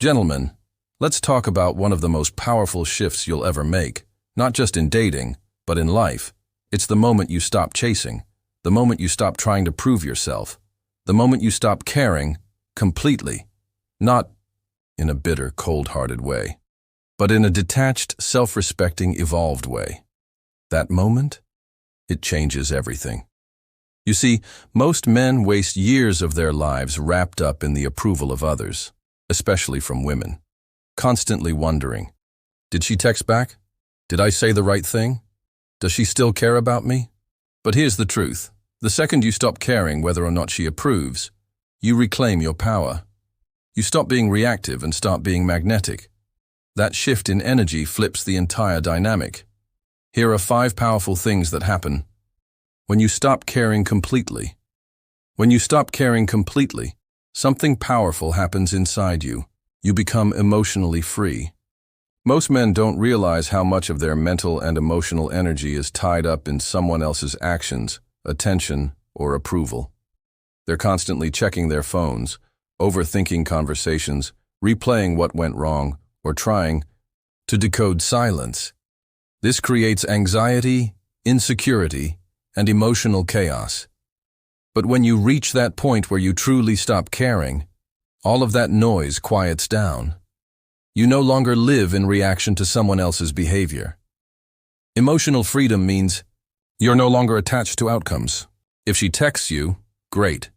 Gentlemen, let's talk about one of the most powerful shifts you'll ever make, not just in dating, but in life. It's the moment you stop chasing, the moment you stop trying to prove yourself, the moment you stop caring completely, not in a bitter, cold-hearted way, but in a detached, self-respecting, evolved way. That moment, it changes everything. You see, most men waste years of their lives wrapped up in the approval of others, especially from women, constantly wondering, did she text back? Did I say the right thing? Does she still care about me? But here's the truth. The second you stop caring whether or not she approves, you reclaim your power. You stop being reactive and start being magnetic. That shift in energy flips the entire dynamic. Here are 5 powerful things that happen when you stop caring completely. When you stop caring completely, something powerful happens inside you. You become emotionally free. Most men don't realize how much of their mental and emotional energy is tied up in someone else's actions, attention, or approval. They're constantly checking their phones, overthinking conversations, replaying what went wrong, or trying to decode silence. This creates anxiety, insecurity, and emotional chaos. But when you reach that point where you truly stop caring, all of that noise quiets down. You no longer live in reaction to someone else's behavior. Emotional freedom means you're no longer attached to outcomes. If she texts you, great.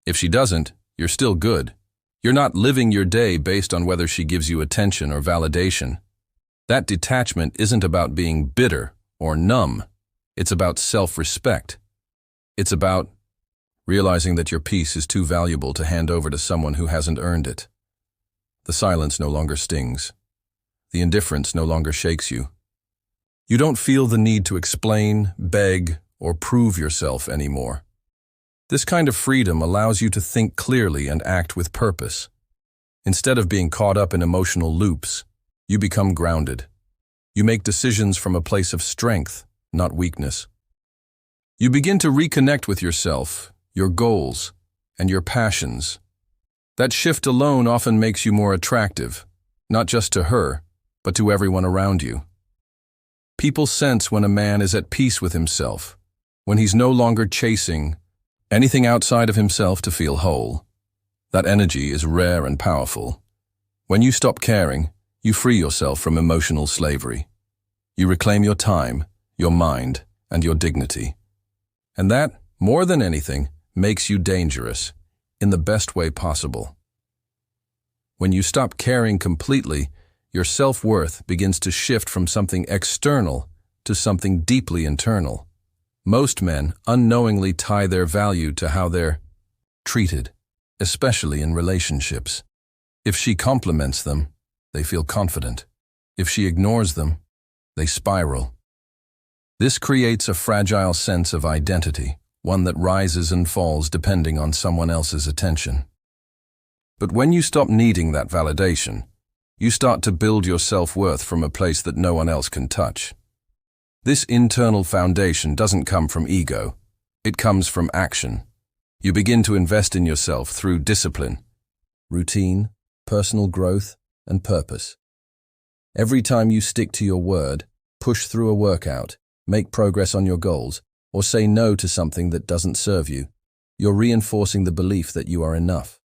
If she doesn't, you're still good. You're not living your day based on whether she gives you attention or validation. That detachment isn't about being bitter or numb. It's about self-respect. It's about realizing that your peace is too valuable to hand over to someone who hasn't earned it. The silence no longer stings. The indifference no longer shakes you. You don't feel the need to explain, beg, or prove yourself anymore. This kind of freedom allows you to think clearly and act with purpose. Instead of being caught up in emotional loops, you become grounded. You make decisions from a place of strength, not weakness. You begin to reconnect with yourself, your goals, and your passions. That shift alone often makes you more attractive, not just to her, but to everyone around you. People sense when a man is at peace with himself, when he's no longer chasing anything outside of himself to feel whole. That energy is rare and powerful. When you stop caring, you free yourself from emotional slavery. You reclaim your time, your mind, and your dignity. And that, more than anything, makes you dangerous, in the best way possible. When you stop caring completely, your self-worth begins to shift from something external to something deeply internal. Most men unknowingly tie their value to how they're treated, especially in relationships. If she compliments them, they feel confident. If she ignores them, they spiral. This creates a fragile sense of identity, one that rises and falls depending on someone else's attention. But when you stop needing that validation, you start to build your self-worth from a place that no one else can touch. This internal foundation doesn't come from ego. It comes from action. You begin to invest in yourself through discipline, routine, personal growth, and purpose. Every time you stick to your word, push through a workout, make progress on your goals, or say no to something that doesn't serve you, you're reinforcing the belief that you are enough.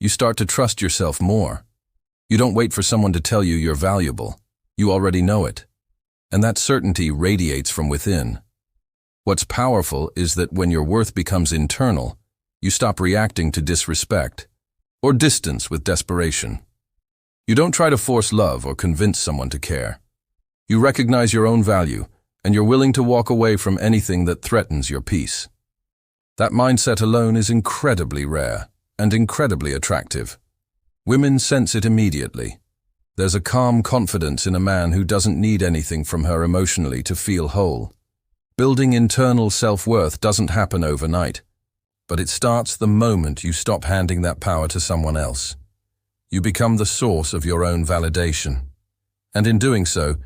You start to trust yourself more. You don't wait for someone to tell you you're valuable. You already know it. And that certainty radiates from within. What's powerful is that when your worth becomes internal, you stop reacting to disrespect or distance with desperation. You don't try to force love or convince someone to care. You recognize your own value, and you're willing to walk away from anything that threatens your peace. That mindset alone is incredibly rare and incredibly attractive. Women sense it immediately. There's a calm confidence in a man who doesn't need anything from her emotionally to feel whole. Building internal self-worth doesn't happen overnight, but it starts the moment you stop handing that power to someone else. You become the source of your own validation. And in doing so,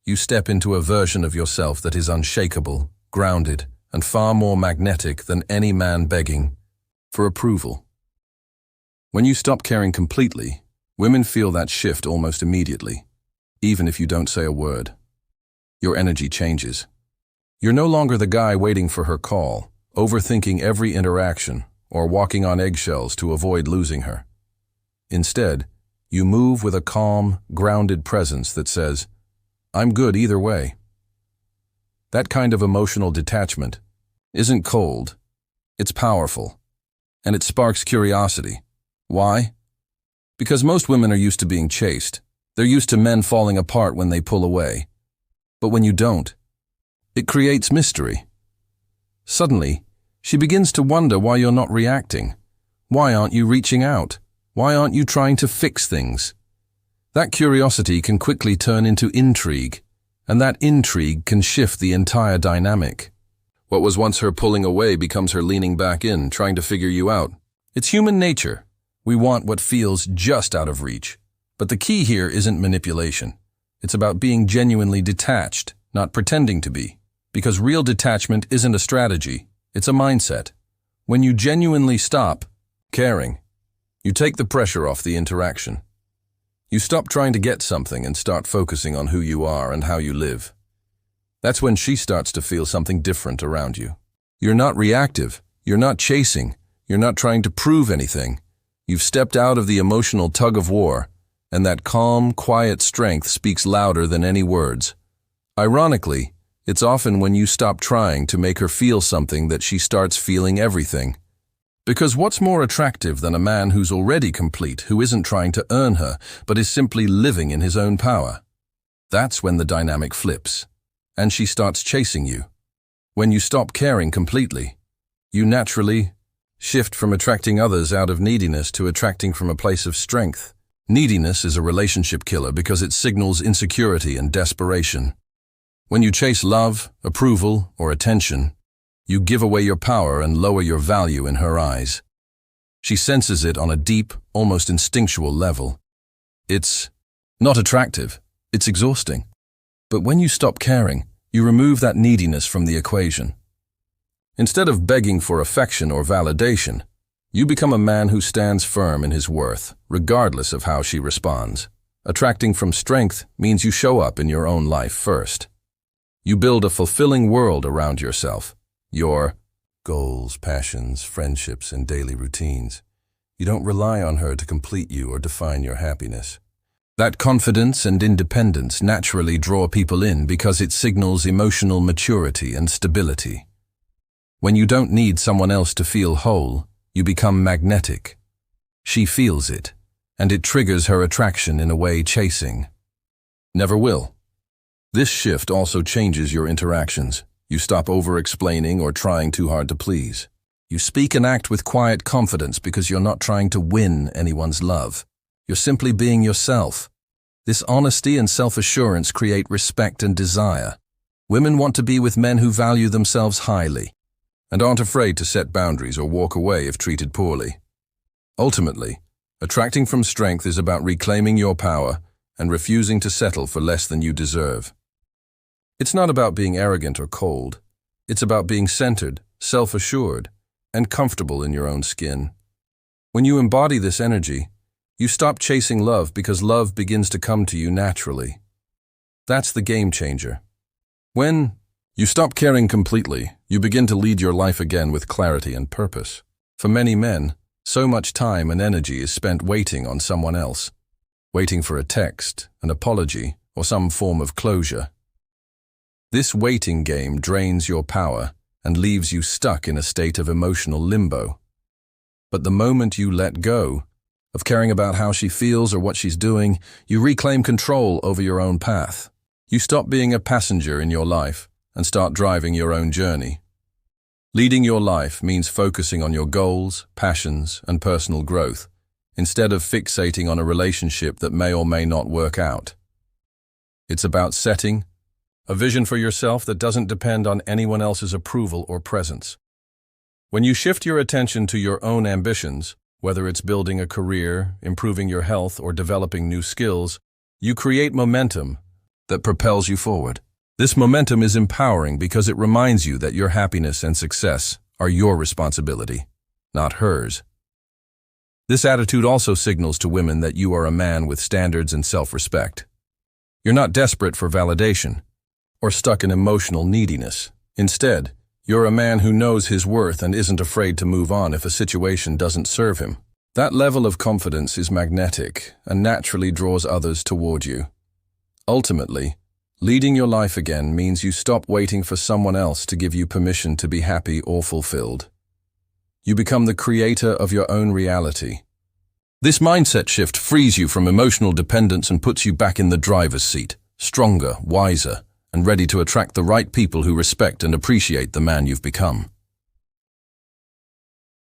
you step into a version of yourself that is unshakable, grounded, and far more magnetic than any man begging for approval. When you stop caring completely, Women feel that shift almost immediately, even if you don't say a word. Your energy changes. You're no longer the guy waiting for her call, overthinking every interaction, or walking on eggshells to avoid losing her. Instead, you move with a calm, grounded presence that says, "I'm good either way." That kind of emotional detachment isn't cold, it's powerful, and it sparks curiosity. Why? Because most women are used to being chased. They're used to men falling apart when they pull away. But when you don't, it creates mystery. Suddenly, she begins to wonder why you're not reacting. Why aren't you reaching out? Why aren't you trying to fix things? That curiosity can quickly turn into intrigue, and that intrigue can shift the entire dynamic. What was once her pulling away becomes her leaning back in, trying to figure you out. It's human nature. We want what feels just out of reach. But the key here isn't manipulation. It's about being genuinely detached, not pretending to be. Because real detachment isn't a strategy, it's a mindset. When you genuinely stop caring, you take the pressure off the interaction. You stop trying to get something and start focusing on who you are and how you live. That's when she starts to feel something different around you. You're not reactive, you're not chasing, you're not trying to prove anything. You've stepped out of the emotional tug of war, and that calm, quiet strength speaks louder than any words. Ironically, it's often when you stop trying to make her feel something that she starts feeling everything. Because what's more attractive than a man who's already complete, who isn't trying to earn her, but is simply living in his own power? That's when the dynamic flips, and she starts chasing you. When you stop caring completely, you naturally shift from attracting others out of neediness to attracting from a place of strength. Neediness is a relationship killer because it signals insecurity and desperation. When you chase love, approval, or attention, you give away your power and lower your value in her eyes. She senses it on a deep, almost instinctual level. It's not attractive, it's exhausting. But when you stop caring, you remove that neediness from the equation. Instead of begging for affection or validation, you become a man who stands firm in his worth, regardless of how she responds. Attracting from strength means you show up in your own life first. You build a fulfilling world around yourself, your goals, passions, friendships, and daily routines. You don't rely on her to complete you or define your happiness. That confidence and independence naturally draw people in because it signals emotional maturity and stability. When you don't need someone else to feel whole, you become magnetic. She feels it, and it triggers her attraction in a way chasing never will. This shift also changes your interactions. You stop over-explaining or trying too hard to please. You speak and act with quiet confidence because you're not trying to win anyone's love. You're simply being yourself. This honesty and self-assurance create respect and desire. Women want to be with men who value themselves highly and aren't afraid to set boundaries or walk away if treated poorly. Ultimately, attracting from strength is about reclaiming your power and refusing to settle for less than you deserve. It's not about being arrogant or cold. It's about being centered, self-assured, and comfortable in your own skin. When you embody this energy, you stop chasing love because love begins to come to you naturally. That's the game changer. When you stop caring completely, you begin to lead your life again with clarity and purpose. For many men, so much time and energy is spent waiting on someone else, waiting for a text, an apology, or some form of closure. This waiting game drains your power and leaves you stuck in a state of emotional limbo. But the moment you let go of caring about how she feels or what she's doing, you reclaim control over your own path. You stop being a passenger in your life and start driving your own journey. Leading your life means focusing on your goals, passions, and personal growth, instead of fixating on a relationship that may or may not work out. It's about setting a vision for yourself that doesn't depend on anyone else's approval or presence. When you shift your attention to your own ambitions, whether it's building a career, improving your health, or developing new skills, you create momentum that propels you forward. This momentum is empowering because it reminds you that your happiness and success are your responsibility, not hers. This attitude also signals to women that you are a man with standards and self-respect. You're not desperate for validation or stuck in emotional neediness. Instead, you're a man who knows his worth and isn't afraid to move on if a situation doesn't serve him. That level of confidence is magnetic and naturally draws others toward you. Ultimately, leading your life again means you stop waiting for someone else to give you permission to be happy or fulfilled. You become the creator of your own reality. This mindset shift frees you from emotional dependence and puts you back in the driver's seat, stronger, wiser, and ready to attract the right people who respect and appreciate the man you've become.